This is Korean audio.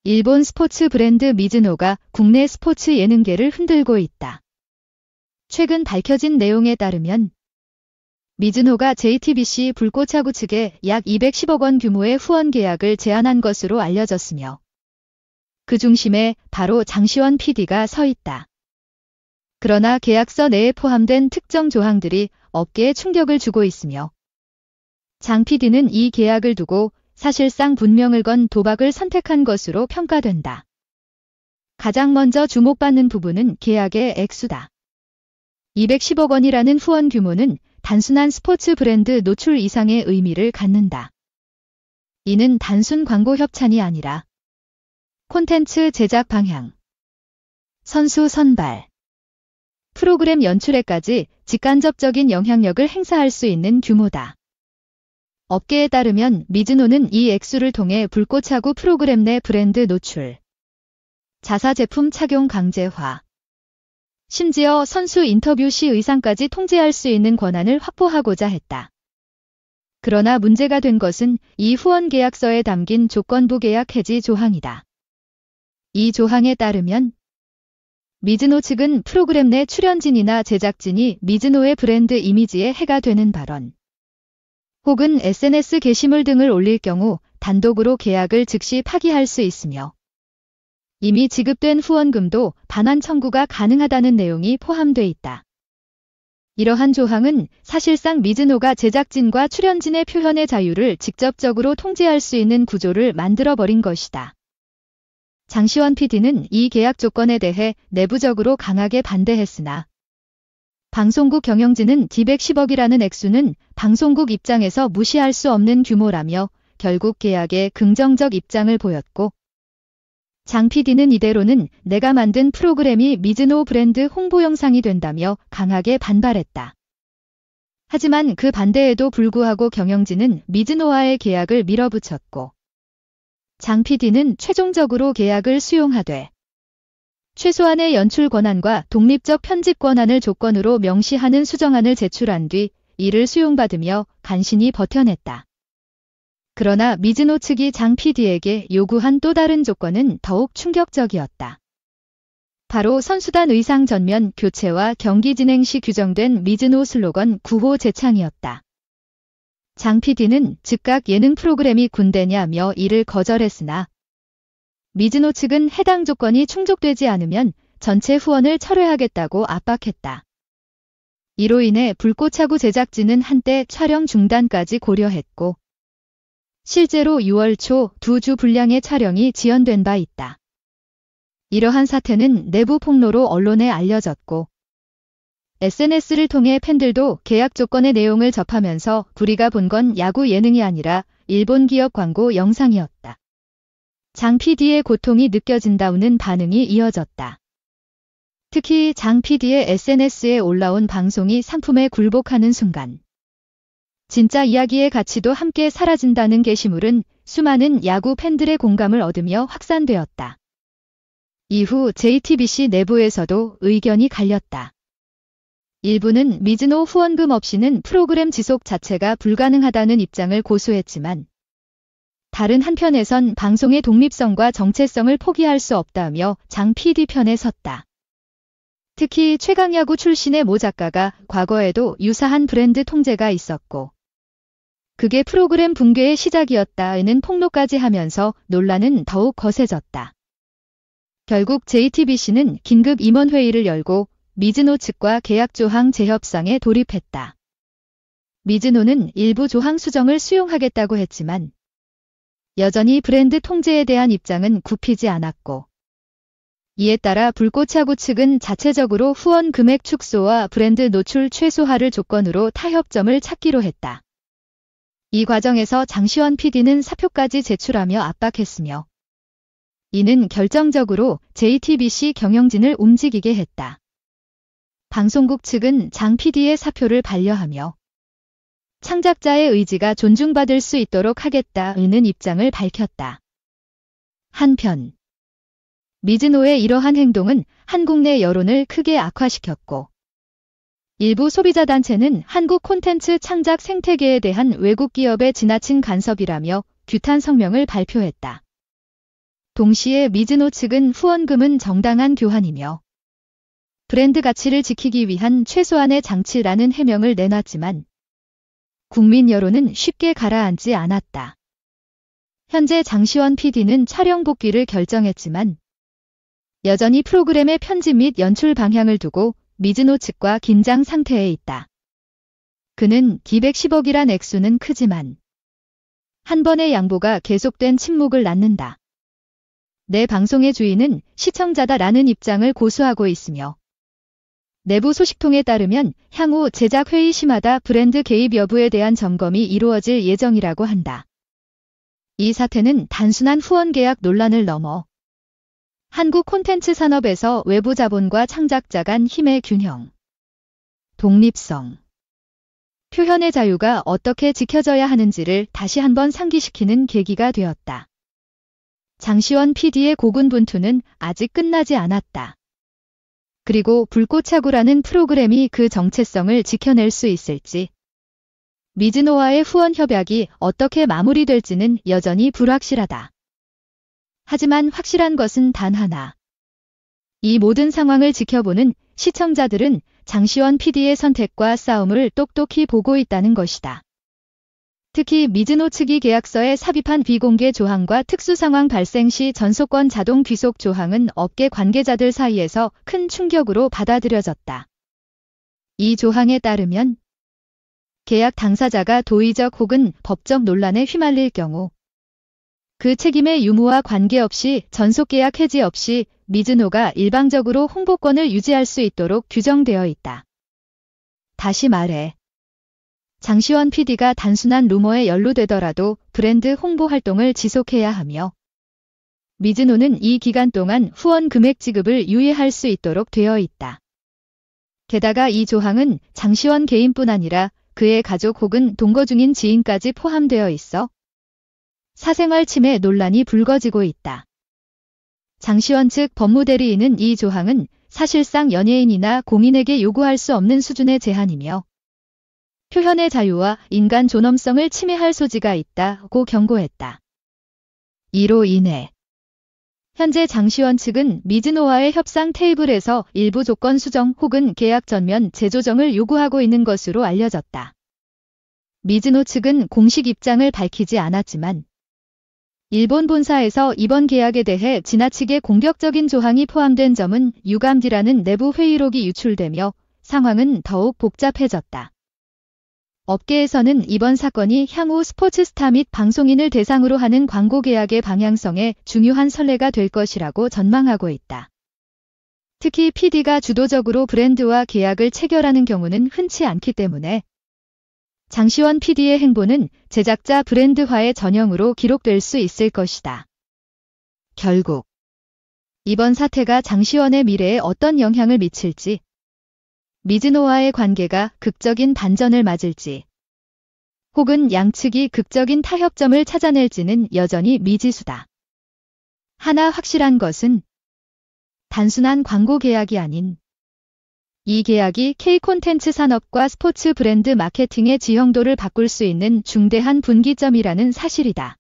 일본 스포츠 브랜드 미즈노가 국내 스포츠 예능계를 흔들고 있다. 최근 밝혀진 내용에 따르면 미즈노가 JTBC 불꽃차구 측에 약 210억 원 규모의 후원 계약을 제안한 것으로 알려졌으며 그 중심에 바로 장시원 PD가 서 있다. 그러나 계약서 내에 포함된 특정 조항들이 업계에 충격을 주고 있으며 장 PD는 이 계약을 두고 사실상 분명을 건 도박을 선택한 것으로 평가된다. 가장 먼저 주목받는 부분은 계약의 액수다. 210억 원이라는 후원 규모는 단순한 스포츠 브랜드 노출 이상의 의미를 갖는다. 이는 단순 광고 협찬이 아니라 콘텐츠 제작 방향, 선수 선발, 프로그램 연출에까지 직간접적인 영향력을 행사할 수 있는 규모다. 업계에 따르면 미즈노는 이 액수를 통해 불꽃차구 프로그램 내 브랜드 노출, 자사 제품 착용 강제화, 심지어 선수 인터뷰 시 의상까지 통제할 수 있는 권한을 확보하고자 했다. 그러나 문제가 된 것은 이 후원 계약서에 담긴 조건부 계약 해지 조항이다. 이 조항에 따르면 미즈노 측은 프로그램 내 출연진이나 제작진이 미즈노의 브랜드 이미지에 해가 되는 발언, 혹은 SNS 게시물 등을 올릴 경우 단독으로 계약을 즉시 파기할 수 있으며 이미 지급된 후원금도 반환 청구가 가능하다는 내용이 포함돼 있다. 이러한 조항은 사실상 미즈노가 제작진과 출연진의 표현의 자유를 직접적으로 통제할 수 있는 구조를 만들어버린 것이다. 장시원 PD는 이 계약 조건에 대해 내부적으로 강하게 반대했으나 방송국 경영진은 210억이라는 액수는 방송국 입장에서 무시할 수 없는 규모라며 결국 계약에 긍정적 입장을 보였고 장 PD는 이대로는 내가 만든 프로그램이 미즈노 브랜드 홍보 영상이 된다며 강하게 반발했다. 하지만 그 반대에도 불구하고 경영진은 미즈노와의 계약을 밀어붙였고 장 PD는 최종적으로 계약을 수용하되 최소한의 연출 권한과 독립적 편집 권한을 조건으로 명시하는 수정안을 제출한 뒤 이를 수용받으며 간신히 버텨냈다. 그러나 미즈노 측이 장 PD에게 요구한 또 다른 조건은 더욱 충격적이었다. 바로 선수단 의상 전면 교체와 경기 진행 시 규정된 미즈노 슬로건 9호 재창이었다. 장 PD는 즉각 예능 프로그램이 군대냐며 이를 거절했으나 미즈노 측은 해당 조건이 충족되지 않으면 전체 후원을 철회하겠다고 압박했다. 이로 인해 불꽃차구 제작진은 한때 촬영 중단까지 고려했고 실제로 6월 초 2주 분량의 촬영이 지연된 바 있다. 이러한 사태는 내부 폭로로 언론에 알려졌고 SNS를 통해 팬들도 계약 조건의 내용을 접하면서 우리가 본 건 야구 예능이 아니라 일본 기업 광고 영상이었다. 장 PD의 고통이 느껴진다는 반응이 이어졌다. 특히 장 PD의 SNS에 올라온 방송이 상품에 굴복하는 순간 진짜 이야기의 가치도 함께 사라진다는 게시물은 수많은 야구 팬들의 공감을 얻으며 확산되었다. 이후 JTBC 내부에서도 의견이 갈렸다. 일부는 미즈노 후원금 없이는 프로그램 지속 자체가 불가능하다는 입장을 고수했지만 다른 한편에선 방송의 독립성과 정체성을 포기할 수 없다며 장 PD 편에 섰다. 특히 최강야구 출신의 모 작가가 과거에도 유사한 브랜드 통제가 있었고 그게 프로그램 붕괴의 시작이었다는 폭로까지 하면서 논란은 더욱 거세졌다. 결국 JTBC는 긴급 임원회의를 열고 미즈노 측과 계약 조항 재협상에 돌입했다. 미즈노는 일부 조항 수정을 수용하겠다고 했지만 여전히 브랜드 통제에 대한 입장은 굽히지 않았고 이에 따라 불꽃차구 측은 자체적으로 후원 금액 축소와 브랜드 노출 최소화를 조건으로 타협점을 찾기로 했다. 이 과정에서 장시원 PD는 사표까지 제출하며 압박했으며 이는 결정적으로 JTBC 경영진을 움직이게 했다. 방송국 측은 장 PD의 사표를 반려하며 창작자의 의지가 존중받을 수 있도록 하겠다는 입장을 밝혔다. 한편 미즈노의 이러한 행동은 한국 내 여론을 크게 악화시켰고 일부 소비자 단체는 한국 콘텐츠 창작 생태계에 대한 외국 기업의 지나친 간섭이라며 규탄 성명을 발표했다. 동시에 미즈노 측은 후원금은 정당한 교환이며 브랜드 가치를 지키기 위한 최소한의 장치라는 해명을 내놨지만 국민 여론은 쉽게 가라앉지 않았다. 현재 장시원 PD는 촬영 복귀를 결정했지만 여전히 프로그램의 편집 및 연출 방향을 두고 미즈노 측과 긴장 상태에 있다. 그는 $210억이란 액수는 크지만 한 번의 양보가 계속된 침묵을 낳는다. 내 방송의 주인은 시청자다라는 입장을 고수하고 있으며 내부 소식통에 따르면 향후 제작 회의 시마다 브랜드 개입 여부에 대한 점검이 이루어질 예정이라고 한다. 이 사태는 단순한 후원 계약 논란을 넘어 한국 콘텐츠 산업에서 외부 자본과 창작자 간 힘의 균형, 독립성, 표현의 자유가 어떻게 지켜져야 하는지를 다시 한번 상기시키는 계기가 되었다. 장시원 PD의 고군분투는 아직 끝나지 않았다. 그리고 불꽃차구라는 프로그램이 그 정체성을 지켜낼 수 있을지, 미즈노와의 후원 협약이 어떻게 마무리될지는 여전히 불확실하다. 하지만 확실한 것은 단 하나. 이 모든 상황을 지켜보는 시청자들은 장시원 PD의 선택과 싸움을 똑똑히 보고 있다는 것이다. 특히 미즈노 측이 계약서에 삽입한 비공개 조항과 특수 상황 발생 시 전속권 자동 귀속 조항은 업계 관계자들 사이에서 큰 충격으로 받아들여졌다. 이 조항에 따르면 계약 당사자가 도의적 혹은 법적 논란에 휘말릴 경우 그 책임의 유무와 관계없이 전속계약 해지 없이 미즈노가 일방적으로 홍보권을 유지할 수 있도록 규정되어 있다. 다시 말해 장시원 PD가 단순한 루머에 연루되더라도 브랜드 홍보 활동을 지속해야 하며 미즈노는 이 기간 동안 후원 금액 지급을 유예할 수 있도록 되어 있다. 게다가 이 조항은 장시원 개인뿐 아니라 그의 가족 혹은 동거 중인 지인까지 포함되어 있어 사생활 침해 논란이 불거지고 있다. 장시원 측 법무대리인은 이 조항은 사실상 연예인이나 공인에게 요구할 수 없는 수준의 제한이며 표현의 자유와 인간 존엄성을 침해할 소지가 있다고 경고했다. 이로 인해 현재 장시원 측은 미즈노와의 협상 테이블에서 일부 조건 수정 혹은 계약 전면 재조정을 요구하고 있는 것으로 알려졌다. 미즈노 측은 공식 입장을 밝히지 않았지만 일본 본사에서 이번 계약에 대해 지나치게 공격적인 조항이 포함된 점은 유감디라는 내부 회의록이 유출되며 상황은 더욱 복잡해졌다. 업계에서는 이번 사건이 향후 스포츠스타 및 방송인을 대상으로 하는 광고 계약의 방향성에 중요한 선례가 될 것이라고 전망하고 있다. 특히 PD가 주도적으로 브랜드와 계약을 체결하는 경우는 흔치 않기 때문에 장시원 PD의 행보는 제작자 브랜드화의 전형으로 기록될 수 있을 것이다. 결국 이번 사태가 장시원의 미래에 어떤 영향을 미칠지, 미즈노와의 관계가 극적인 반전을 맞을지, 혹은 양측이 극적인 타협점을 찾아낼지는 여전히 미지수다. 하나 확실한 것은 단순한 광고 계약이 아닌 이 계약이 K-콘텐츠 산업과 스포츠 브랜드 마케팅의 지형도를 바꿀 수 있는 중대한 분기점이라는 사실이다.